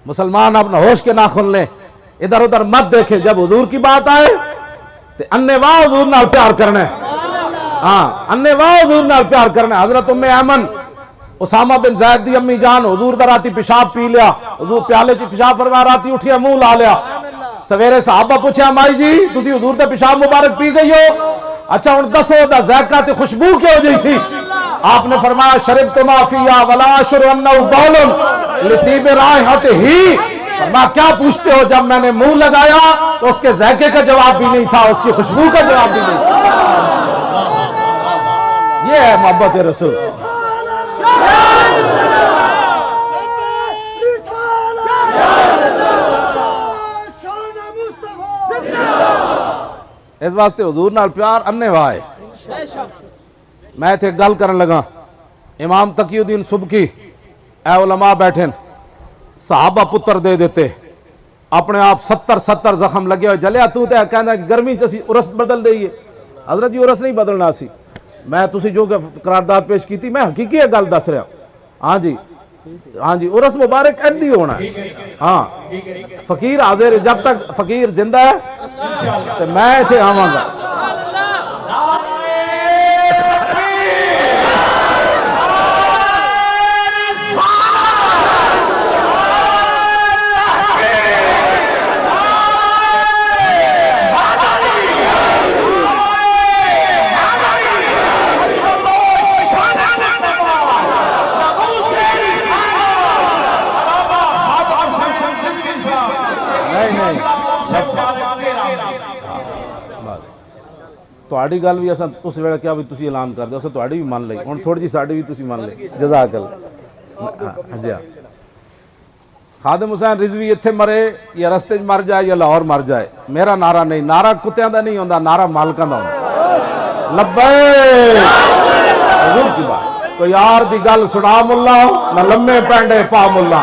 مسلمان اپنا ہوش کے ناخن لیں، ادھر ادھر مت دیکھیں، جب حضور کی بات آئے تو انے واہ حضور نال پیار کرنا ہے، ہاں انے واہ حضور نال پیار کرنا ہے۔ حضرت ام ایمن اسامہ بن زید دی امی جان حضور دا راتی پیشاب پی لیا، حضور پیالے چ پیشاب فرما راتی اٹھیا منہ لا لیا، سویرے صحابہ پوچھا مائی جی تسی حضور دا پیشاب مبارک پی گئی ہو، اچھا ہن دسو دا ذائقہ تے خوشبو کیوں جی سی؟ آپ نے فرمایا شربت ما فیہا ولا اشعر انہ بول لطیب رائحتہ ہی، فرمایا کیا پوچھتے ہو، جب میں نے منہ لگایا تو اس کے ذائقے کا جواب بھی نہیں تھا، اس کی خوشبو کا جواب بھی نہیں تھا۔ یہ ہے محبت رسول۔ اس واسطے حضور نال پیار انے وائے۔ میں تھے گل کرن لگا امام تقی الدین سبکی اے علماء بیٹھیں، صحابہ پتر دے دیتے، اپنے آپ 70 زخم لگے ہوئے، جلیا تو تے کہنا کہ گرمی چ اسی عرس بدل دئیے، حضرت جی عرس نہیں بدلنا سی، میں تسی جو کہ قرارداد پیش کی تھی میں حقیقی ہے گل دس رہا، ہاں جی ہاں جی عرس مبارک ایندی ہونا ہے، ہاں فقیر حاضر، جب تک فقیر زندہ ہے تو میں تھے آواں گا۔ تہاڈی گل بھی اساں اس ویلے کیا بھی تسی اعلان کر دو، اساں تہاڈی بھی مان لئی، ہن تھوڑی جی ساڈی بھی تسی مان لئی، جزاک اللہ۔ جی خادم حسین رضوی ایتھے مرے یا رستے مر جائے یا لاہور مر جائے، میرا نعرہ نہیں، نعرہ کتیاں دا نہیں ہوندا، نعرہ مالکاں دا ہوندا۔ لبیک حضور کی بات، کوئی یار دی گل سنا ملا نہ لمے پینڈے پا ملا،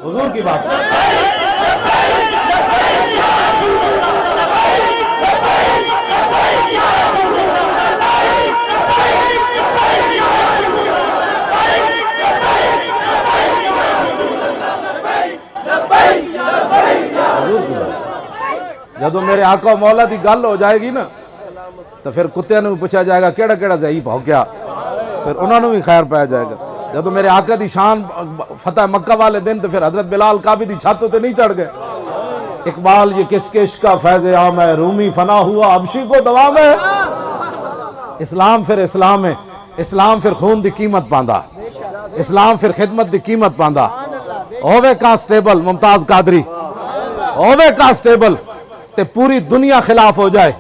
حضور کی بات۔ جدو میرے آقا و مولا دی گل ہو جائے گی نا تو پھر کتے نے بھی پوچھا جائے گا کیڑا کیڑا ضعیف ہو گیا، پھر انہوں نے بھی خیر پایا جائے گا۔ جدو میرے آقا دی شان فتح مکہ والے دن تو پھر حضرت بلال کعبی دی چھتوں تے نہیں چڑھ گئے۔ اقبال یہ کس کے عشق کا فیض عام ہے، رومی فنا ہوا حبشی کو دوام ہے۔ اسلام پھر اسلام ہے، اسلام پھر خون دی قیمت پاندا، اسلام پھر خدمت دی قیمت پاندا۔ ہووے کانسٹیبل ممتاز قادری، ہووے کانسٹیبل تے پوری دنیا خلاف ہو جائے،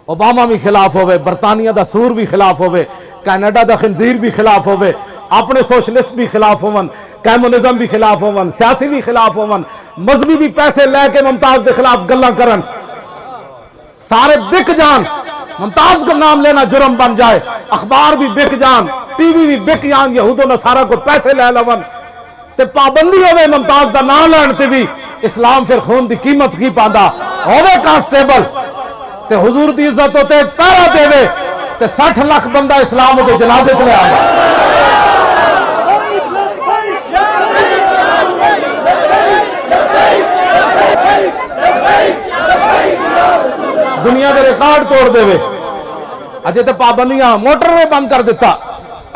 اوباما بھی خلاف ہوئے، برطانیہ دا سور بھی خلاف ہوئے، کینیڈا دا خنزیر بھی خلاف ہوئے، اپنے سوشلسٹ بھی خلاف ہون، کمیونزم بھی خلاف ہون، سیاسی بھی خلاف ہون، مذہبی بھی پیسے لے کے ممتاز دے خلاف گلاں کرن، سارے بک جان، ممتاز کا نام لینا جرم بن جائے، اخبار بھی بک جان، ٹی وی بھی بک جان، یہود و نصارہ کو پیسے لے لون تے پابندی ہوئے ممتاز دا نام لین تے بھی اسلام پھر خون دی قیمت کی پاندا۔ ہوئے کانسٹیبل تے حضور دی عزت ہوتے پیرا دے وے تے 60 لاکھ بندہ اسلام دے جنازے چلے آگا۔ دنیا دے ریکارڈ توڑ دے وے، اجے تے پابندیاں موٹر وے بند کر دیتا،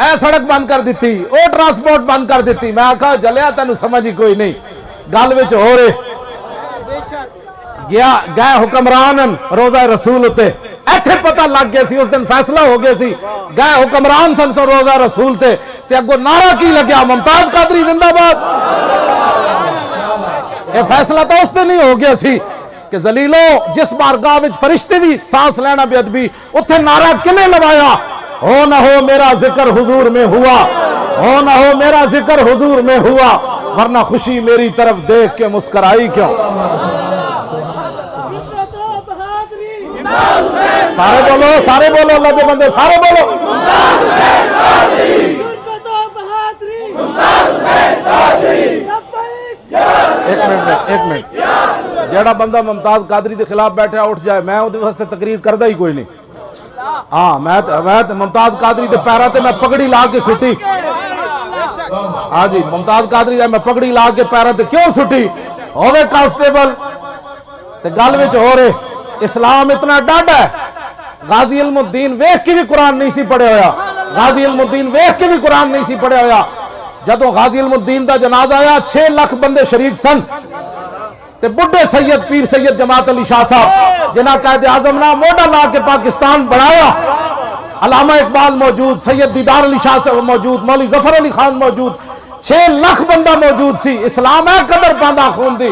اے سڑک بند کر دیتی، او ٹرانسپورٹ بند کر دیتی، میں آکھا جلیا تینو سمجھ ہی کوئی نہیں، گل وچ ہو رہے گئے حکمران روزہ رسول ہوتے، ایتھے پتہ لگ گئے سی، اس دن فیصلہ ہو گئے سی، گئے حکمران سن سو روزہ رسول تے اگو نعرہ کی لگیا ممتاز قادری زندہ باد۔ اے فیصلہ تو اس دن ہی ہو گیا سی کہ ذلیلو جس بارگاہ وچ فرشتے بھی سانس لینا بے ادبی، اتھے نعرہ کنے لوایا، ہو نہ ہو میرا ذکر حضور میں ہوا، ہو نہ ہو میرا ذکر حضور میں ہوا، ورنہ خوشی میری طرف دیکھ کے مسکرائی کیوں۔ سارے بولو، سارے بولو، اللہ دے بندے سارے بولو۔ ایک منٹ جیڑا بندہ ممتاز قادری دے خلاف بیٹھا اٹھ جائے، میں وہ واسطے تقریر کردہ ہی کوئی نہیں۔ ہاں میں ممتاز قادری دے پیرا تے میں پگڑی لا کے سٹی، ہاں جی ممتاز قادری میں پگڑی لا کے پیروں تے کیوں سٹی ہوے کانسٹیبل تے گل وچ ہو رہے اسلام اتنا ڈاڈا ہے غازی علم الدین ویکھ کے بھی قرآن نہیں سی پڑھے ہویا غازی علم الدین ویکھ کے بھی قرآن نہیں سی پڑھے ہویا جدوں غازی علم الدین دا جنازہ آیا 6 لاکھ بندے شریک سن تے بڑھے سید پیر سید جماعت علی شاہ صاحب جنہ قائد اعظم نہ موڈا لا کے پاکستان بڑھایا علامہ اقبال موجود سید دیدار علی شاہ صاحب موجود مولوی ظفر علی خان موجود 6 لاکھ بندہ موجود سی اسلام ہے قدر پاندہ خون دی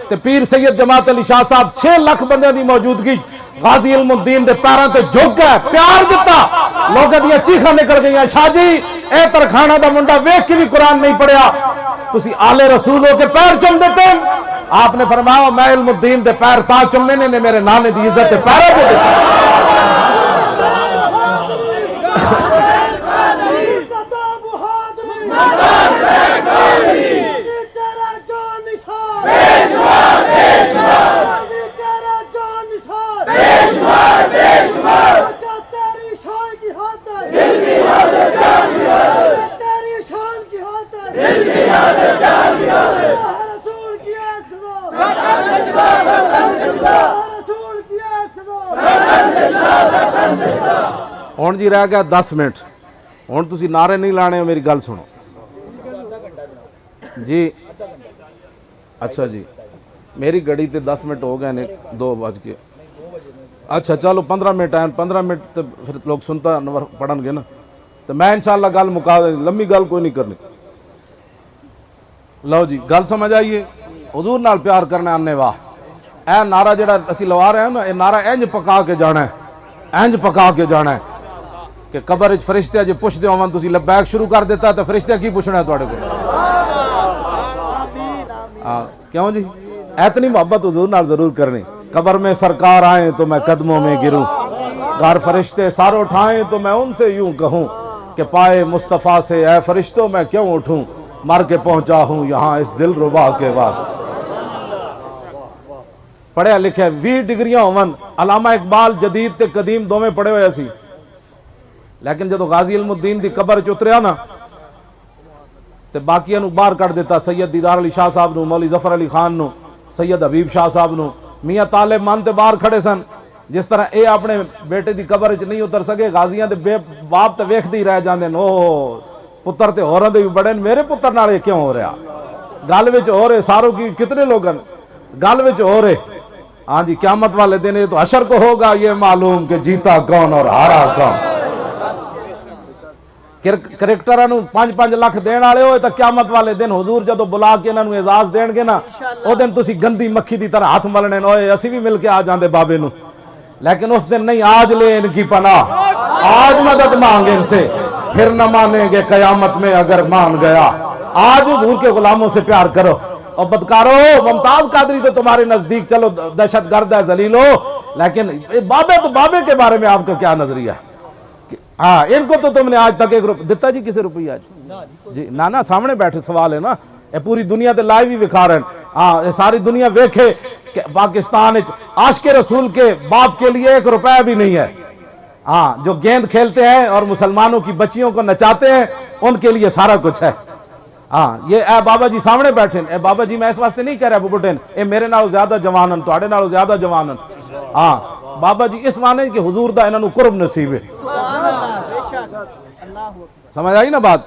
تے پیر سید جماعت علی شاہ صاحب 6 لاکھ بندے دی موجودگی غازی علم الدین دے پیراں تے جھک گئے پیار دیتا لوگاں دیاں چیخاں نکل گئیاں شاہ جی اے ترکھانہ دا منڈا ویکھ کے بھی قرآن نہیں پڑھیا تسی آل رسول ہو کے پیر چم دیتے آپ نے فرمایا میں علم الدین دے پیر تا چمنے نے میرے نانے دی عزت تے پیروں تے دیتا ہون جی رہ گیا 10 منٹ ہون تسی نعرے نہیں لانے میری گل سنو جی اچھا جی میری گھڑی تے 10 منٹ ہو گئے نے 2 بج کے اچھا چلو 15 منٹ آئیں 15 منٹ تے پھر لوگ سنتا پڑھن گے نا تو میں انشاءاللہ گل مکا دیں لمبی گل کوئی نہیں کرنی لو جی گل سمجھ آئیے حضور نال پیار کرنا آنے واہ اے نعرہ جڑا اسی لوا رہے ہیں نا اے نعرہ انج پکا کے جانا ہے انج پکا کے جانا ہے کہ قبر وچ فرشتے جے پوچھ دے ہون تسی لبیک شروع کر دیتا تو فرشتے کی پوچھنا ہے تواڈے کول کیوں جی اتنی محبت حضور نال ضرور کرنی قبر میں سرکار آئیں تو میں قدموں میں گروں غار فرشتے سار اٹھائیں تو میں ان سے یوں کہوں کہ پائے مصطفیٰ سے اے فرشتوں میں کیوں اٹھوں مر کے پہنچا ہوں یہاں اس دل ربا کے واسطے پڑھے لکھے 20 ڈگریاں ہون علامہ اقبال جدید تے قدیم دو میں پڑھے ہوئے سی لیکن جدو غازی علم الدین دی قبر چتریا نا تے باقیاں نو باہر کر دیتا سید دیدار علی شاہ صاحب نو مولوی ظفر علی خان نو سید حبیب شاہ صاحب نو میاں طالب مان تے باہر کھڑے سن جس طرح اے اپنے بیٹے دی قبر وچ نہیں اتر سکے غازیاں دے باپ تے ویکھدے ہی رہ جاندے او پتر تے ہوراں دے بھی بڑے میرے پتر نال اے کیوں ہو رہا گل وچ ہو رہے ساروں کی کتنے لوگن گل وچ ہو رہے ہاں جی قیامت والے دن یہ تو حشر کو ہوگا یہ معلوم کہ جیتا کون اور ہارا کون کرکٹراں نو 5-5 لاکھ دین والے ہوئے تو قیامت والے دن حضور جدو بلا کے انہاں نو اعزاز دین گے نا او دن تسی گندی مکھی دی طرح ہاتھ ملنے اوئے اسی بھی مل کے آ جاندے بابے نو لیکن اس دن نہیں آج لے ان کی پناہ آج مدد مانگے ان سے پھر نہ مانیں گے قیامت میں اگر مان گیا آج حضور کے غلاموں سے پیار کرو اور بدکارو ممتاز قادری تو تمہارے نزدیک چلو دہشت گرد ہے ذلیلو لیکن بابے تو بابے کے بارے میں آپ کا کیا نظریہ ہے ہاں ان کو تو تم نے آج تک ایک دیتا جی کسے روپیہ آج جی نانا سامنے بیٹھے سوال ہے نا یہ پوری دنیا تے لائیو ہی وکھا رہے ہیں ہاں ساری دنیا ویکھے کہ پاکستان عاشق رسول کے باپ کے لیے 1 روپیہ بھی نہیں ہے ہاں جو گیند کھیلتے ہیں اور مسلمانوں کی بچیوں کو نچاتے ہیں ان کے لیے سارا کچھ ہے ہاں یہ اے بابا جی سامنے بیٹھے اے بابا جی میں اس واسطے نہیں کہہ رہا بڑھے اے میرے نالوں زیادہ جوانن تواڈے نالوں زیادہ جوانن ہاں بابا جی اس معنی کہ حضور دا انہاں نو قرب نصیب ہے سمجھ آئی نا بات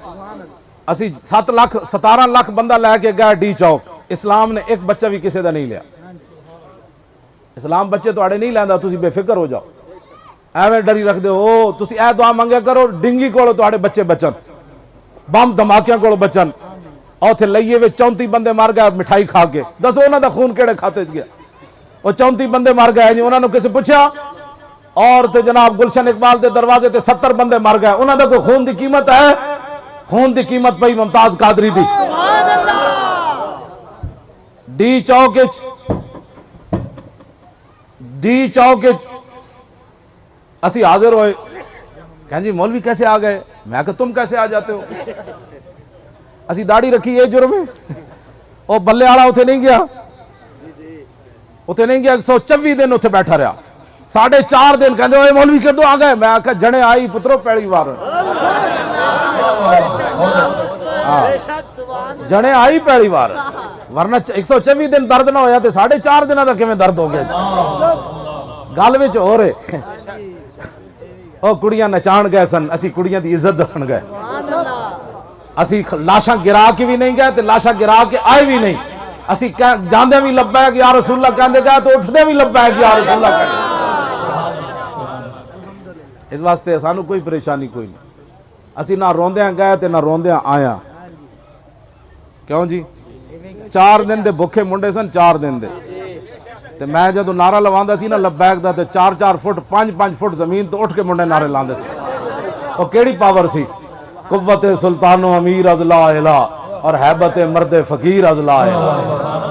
اسی 17 لاکھ بندہ لے کے گیا ڈی چوک اسلام نے ایک بچہ بھی کسی دا نہیں لیا اسلام بچے تواڈے نہیں لیندا تسی بے فکر ہو جاؤ ایویں ڈری رکھ دے ہو تسی اے دعا منگیا کرو ڈنگی کولو تواڈے بچے بچن بم دھماکیاں کولو بچن اوتھے لئیے وچ 34 بندے مر گئے مٹھائی کھا کے دسو انہاں دا خون کیڑے کھاتے چ گیا وہ 34 بندے مر گئے جی انہوں نے کسی پوچھا اور تے جناب گلشن اقبال دے دروازے تے 70 بندے مر گئے انہوں نے کوئی خون دی قیمت ہے خون دی قیمت پئی ممتاز قادری دی ڈی چوک اسی حاضر ہوئے کہیں جی مولوی کیسے آ گئے میں کہ تم کیسے آ جاتے ہو اسی داڑھی رکھی یہ جرم ہے وہ بلے آڑا اتھے نہیں گیا اتھے نہیں گیا 124 دن اتھے بیٹھا رہا 4.5 دن کہندے ہوئے مولوی کر دو آ گئے میں آکھا جنے آئی پترو پیڑی وار جنے آئی پہلی بار ورنہ 124 دن درد نہ ہویا تے 4.5 دنوں دا کیویں درد ہو گیا گل وچ ہو رہے او کڑیاں نچان گئے سن اسی کڑیاں دی عزت دسن گئے اسی لاشاں گرا کے بھی نہیں گئے تے لاشاں گرا کے آئے بھی نہیں اسی جاندے بھی لبیک یا رسول اللہ کہندے گئے تو اٹھدے بھی لبیک یا رسول اللہ کہندے اس واسطے سانو کوئی پریشانی کوئی نہیں اسی نہ روندیاں گئے تے نہ روندیاں آیا کیوں جی 4 دن دے بھوکے منڈے سن 4 دن دے تے میں جدو نعرہ لواندا سی نا لبیک دا تے 4-4 فٹ 5-5 فٹ زمین تو اٹھ کے منڈے نعرے لاندے سی او کیڑی پاور سی قوت سلطان و امیر از لا الہ اور ہیبت مرد فقیر از لا الہ